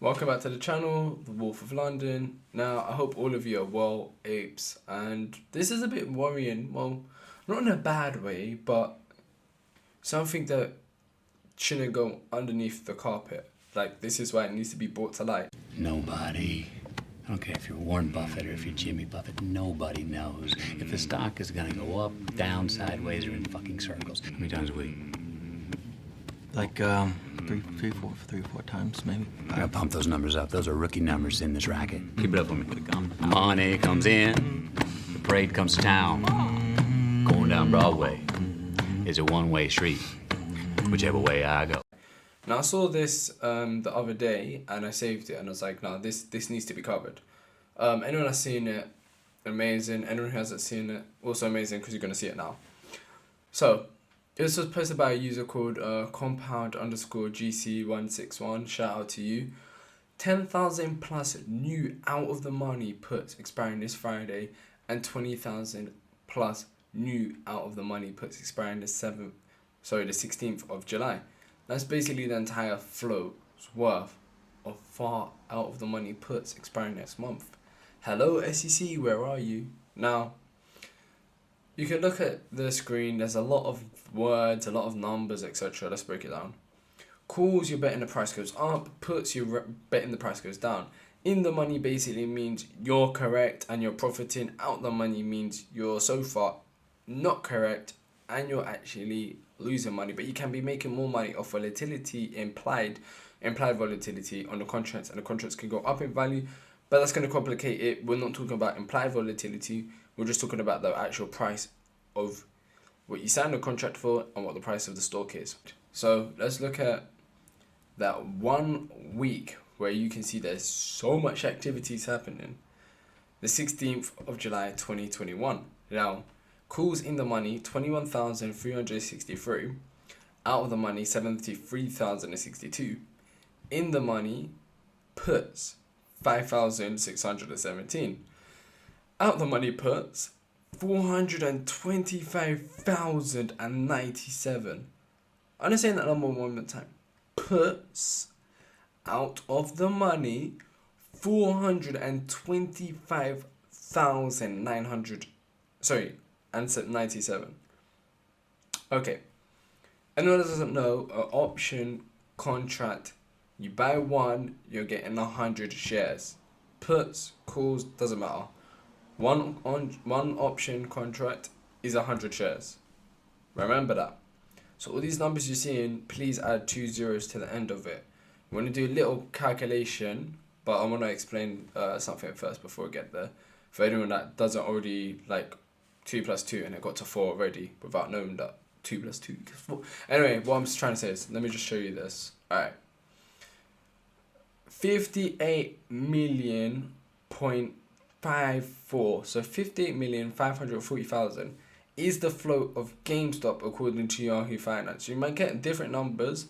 Welcome back to the channel, the Wolf of London. Now, I hope all of you are well, apes, and this is a bit worrying. Well, not in a bad way, but something that shouldn't go underneath the carpet. Like, this is why it needs to be brought to light. Nobody, I don't care if you're Warren Buffett or if you're Jimmy Buffett, nobody knows if the stock is gonna go up, down, sideways, or in fucking circles. How many times a week? Like, three, four times, maybe. I gotta pump those numbers up. Those are rookie numbers in this racket. Keep it up with me. Money comes in, the parade comes to town. Going down Broadway is a one-way street, whichever way I go. Now, I saw this the other day, and I saved it, and I was like, no, this needs to be covered. Anyone that's seen it, amazing. Anyone who hasn't seen it, also amazing, because you're going to see it now. So, this was posted by a user called compound_GC161. Shout out to you. 10,000 plus new out of the money puts expiring this Friday, and 20,000 plus new out of the money puts expiring the 16th of July. That's basically the entire float's worth of far out of the money puts expiring next month. Hello SEC, where are you? Now, you can look at the screen, there's a lot of words, a lot of numbers, etc. Let's break it down. Calls, you're betting the price goes up. Puts, you're betting the price goes down. In the money basically means you're correct and you're profiting. Out the money means you're so far not correct and you're actually losing money. But you can be making more money off volatility, implied volatility on the contracts, and the contracts can go up in value. But that's going to complicate it. We're not talking about implied volatility. We're just talking about the actual price of what you signed a contract for and what the price of the stock is. So let's look at that 1 week where you can see there's so much activities happening. The 16th of July 2021. Now, calls in the money 21,363. Out of the money 73,062. In the money puts 5,617. Out the money puts 425,097. I'm gonna say that number one more time. Puts out of the money 425,900. Sorry, and 97. Okay. Anyone that doesn't know, an option contract, you buy one, you're getting 100 shares. Puts, calls, doesn't matter. One option contract is 100 shares. Remember that. So all these numbers you're seeing, please add 2 zeros to the end of it. We're going to do a little calculation, but I want to explain something first before we get there. For anyone that doesn't already like 2 plus 2 and it got to 4 already without knowing that 2 plus 2 equals 4. Anyway, what I'm trying to say is, let me just show you this. Alright. 58,000,054. So 58,540,000 is the float of Gamestop according to Yahoo Finance. You might get different numbers,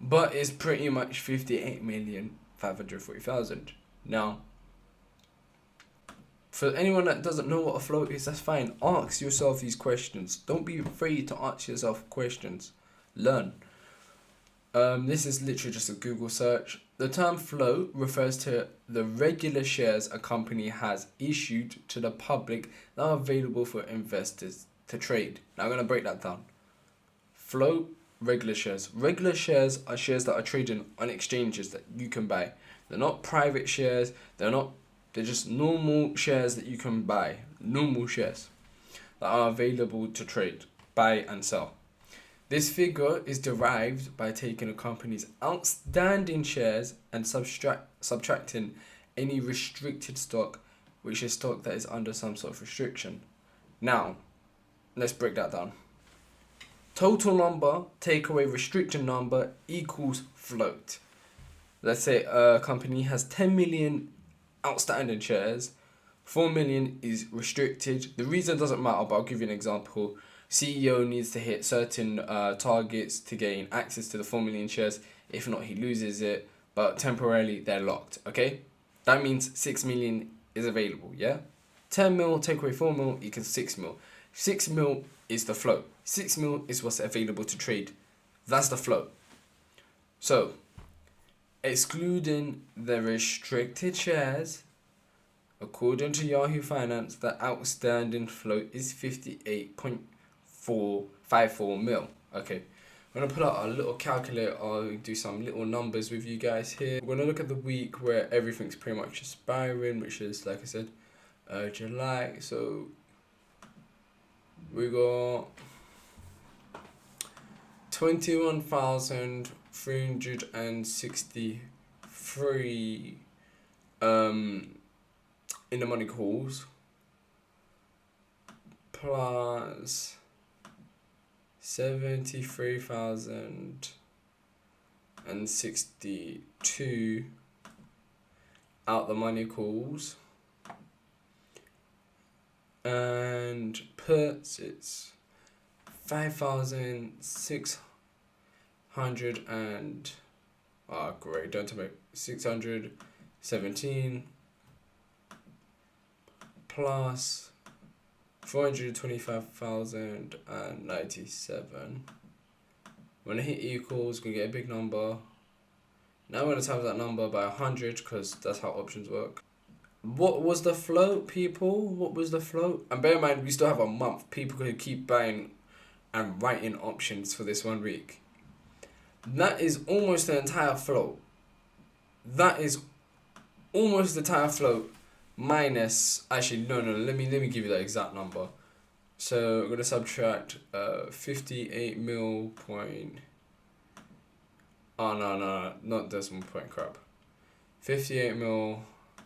but it's pretty much 58,540,000. Now, for anyone that doesn't know what a float is, that's fine. Ask yourself these questions. Don't be afraid to ask yourself questions. Learn. This is literally just a Google search. The term float refers to the regular shares a company has issued to the public that are available for investors to trade. Now I'm going to break that down. Float, regular shares. Regular shares are shares that are trading on exchanges that you can buy. They're not private shares. They're just normal shares that you can buy. Normal shares that are available to trade, buy and sell. This figure is derived by taking a company's outstanding shares and subtracting any restricted stock, which is stock that is under some sort of restriction. Now, let's break that down. Total number, take away restriction number, equals float. Let's say a company has 10 million outstanding shares, 4 million is restricted. The reason doesn't matter, but I'll give you an example. CEO needs to hit certain targets to gain access to the 4 million shares. If not, he loses it, but temporarily they're locked, okay? That means 6 million is available, yeah? 10 mil, take away 4 mil, equals 6 mil. 6 mil is the float. 6 mil is what's available to trade. That's the float. So, Excluding the restricted shares, according to Yahoo Finance, the outstanding float is 58.454 mil. Okay, I'm going to pull out a little calculator. I'll do some little numbers with you guys here. We're going to look at the week where everything's pretty much expiring, which is, like I said, July. So we got 21,363 in the money calls, plus 73,062 out the money calls, and puts it's 5,600 and great, don't tell me, 617 plus 425,097. When I hit equals, gonna get a big number. Now I'm gonna times that number by 100 because that's how options work. What was the float, people? What was the float? And bear in mind, we still have a month. People could keep buying and writing options for this 1 week. That is almost the entire float. That is almost the entire float. Minus, actually, no, let me give you the exact number. So I'm gonna subtract 58 mil point. Oh no, not decimal point, crap. 58 mil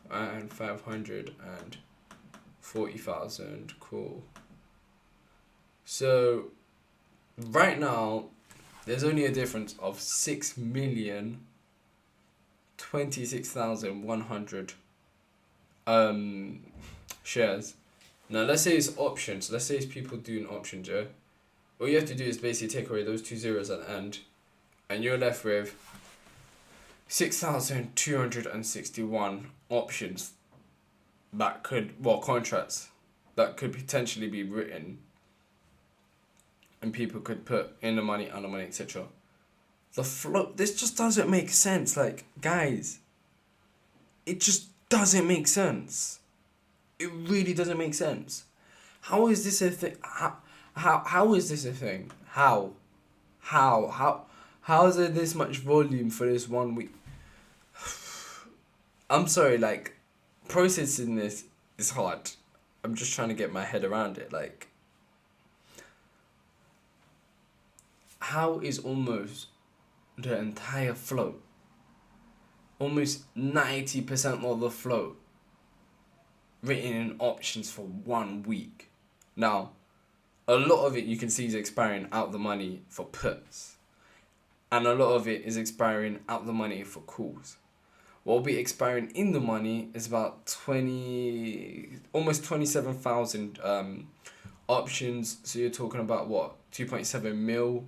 and 540,000. Cool. So right now, there's only a difference of 6,026,100 shares. Now let's say it's options. Let's say it's people doing options, yeah? All you have to do is basically take away those 2 zeros at the end, and you're left with 6,261 options that could, contracts that could potentially be written, and people could put in the money, out the money, etc. The float, this just doesn't make sense. Like, guys, it just doesn't make sense. It really doesn't make sense. How is this a thing? How is this a thing? How is there this much volume for this 1 week? I'm sorry, like, processing this is hard. I'm just trying to get my head around it. Like, how is almost the entire float, almost 90% of the float, written in options for 1 week? Now, a lot of it you can see is expiring out the money for puts, and a lot of it is expiring out the money for calls. What will be expiring in the money is about almost 27,000 options. So you're talking about what, 2.7 mil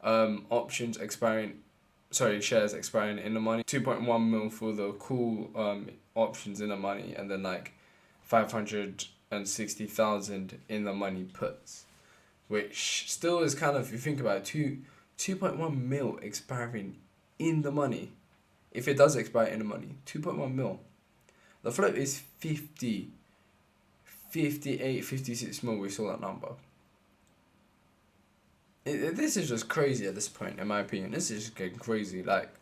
options expiring, shares expiring in the money, 2.1 mil for the call options in the money, and then like 560,000 in the money puts, which still is kind of, if you think about it, 2.1 mil expiring in the money. If it does expire in the money, 2.1 mil. The float is 58, 56 mil. We saw that number. This is just crazy at this point, in my opinion. This is just getting crazy. Like,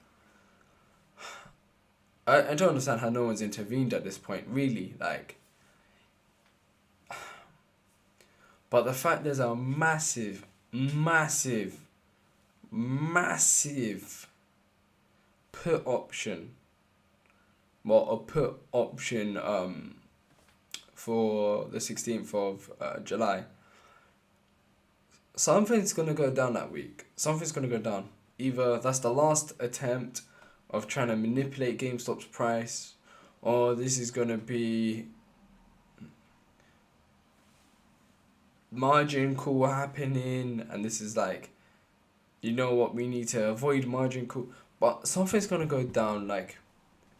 I don't understand how no one's intervened at this point, really. Like, but the fact there's a massive put option, a put option for the 16th of July. Something's going to go down that week. Something's going to go down. Either that's the last attempt of trying to manipulate GameStop's price, or this is going to be margin call happening, and this is like, you know what, we need to avoid margin call. But something's going to go down like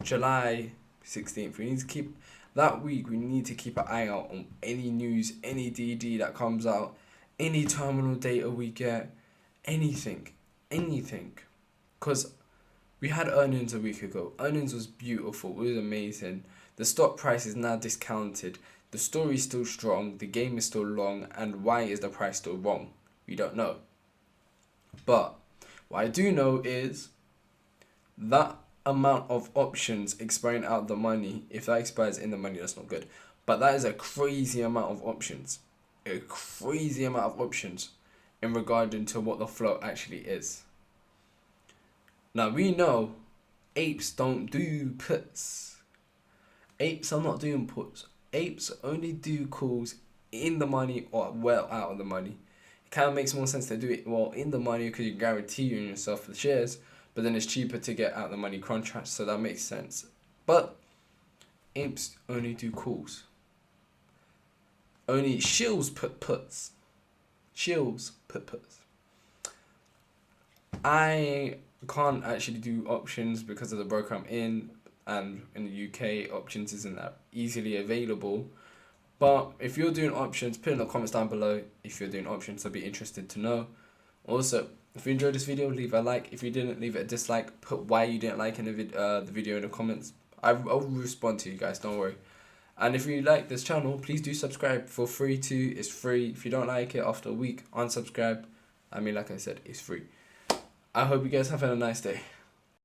July 16th. We need to keep, that week, we need to keep an eye out on any news, any DD that comes out, any terminal data we get, anything. Because We had earnings a week ago. Earnings was beautiful. It was amazing. The stock price is now discounted. The story is still strong. The game is still long. And why is the price still wrong? We don't know. But what I do know is that amount of options expiring out the money, if that expires in the money, that's not good. But that is a crazy amount of options. A crazy amount of options in regarding to what the float actually is. Now we know apes don't do puts. Apes are not doing puts. Apes only do calls in the money or well out of the money. It kind of makes more sense to do it well in the money because you guarantee yourself the shares, but then it's cheaper to get out the money contracts, so that makes sense. But apes only do calls. Only shills put puts. Shills put puts. I can't actually do options because of the broker I'm in, and in the UK options isn't that easily available. But if you're doing options, put in the comments down below if you're doing options. I'd be interested to know. Also, if you enjoyed this video, leave a like. If you didn't, leave it a dislike. Put why you didn't like in the video in the comments. I'll respond to you guys, don't worry. And if you like this channel, please do subscribe. Feel free to. It's free. If you don't like it after a week, unsubscribe. I mean, like I said, it's free. I hope you guys have had a nice day.